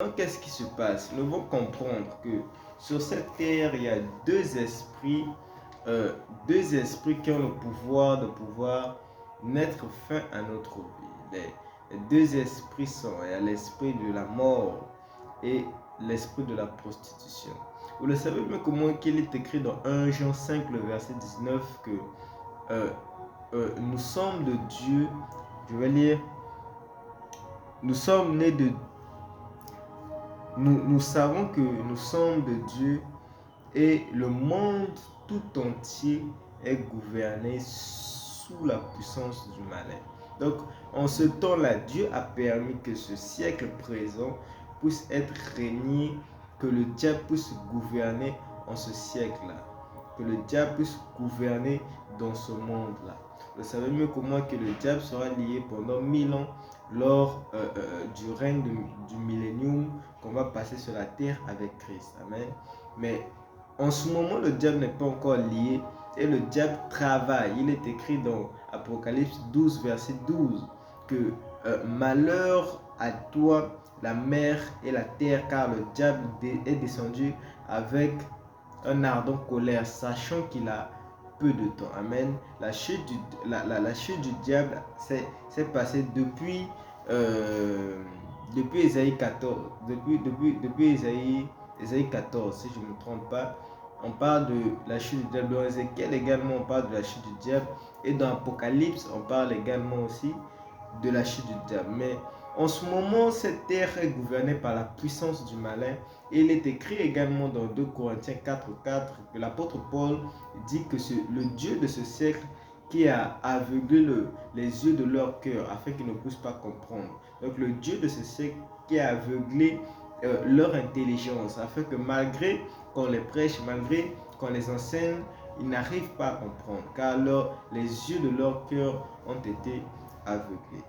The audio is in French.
Donc, qu'est-ce qui se passe? Nous devons comprendre que sur cette terre, il y a deux esprits qui ont le pouvoir de pouvoir mettre fin à notre vie. Les deux esprits sont, il y a l'esprit de la mort et l'esprit de la prostitution. Vous le savez mais comment qu'il est écrit dans 1 Jean 5, le verset 19, que nous sommes de Dieu. Je vais lire. Nous sommes nés de nous savons que nous sommes de Dieu et le monde tout entier est gouverné sous la puissance du malin. Donc, en ce temps-là, Dieu a permis que ce siècle présent puisse être régné, que le diable puisse gouverner en ce siècle-là, que le diable puisse gouverner dans ce monde-là. Vous savez mieux comment que le diable sera lié pendant 1000 ans lors du règne du millénium qu'on va passer sur la terre avec Christ. Amen. Mais en ce moment, le diable n'est pas encore lié et le diable travaille. Il est écrit dans Apocalypse 12, verset 12, que malheur à toi, la mer et la terre, car le diable est descendu avec un ardent colère, sachant qu'il a peu de temps. Amen. La chute du diable s'est passée depuis Ésaïe 14. Depuis Ésaïe 14, si je ne me trompe pas. On parle de la chute du diable. Dans Ézéchiel également, on parle de la chute du diable. Et dans Apocalypse, on parle également aussi de la chute du diable. Mais en ce moment, cette terre est gouvernée par la puissance du malin. Et il est écrit également dans 2 Corinthiens 4:4 que l'apôtre Paul dit que c'est le Dieu de ce siècle qui a aveuglé les yeux de leur cœur afin qu'ils ne puissent pas comprendre. Donc le Dieu de ce siècle qui a aveuglé leur intelligence afin que malgré qu'on les prêche, malgré qu'on les enseigne, ils n'arrivent pas à comprendre car les yeux de leur cœur ont été aveuglés.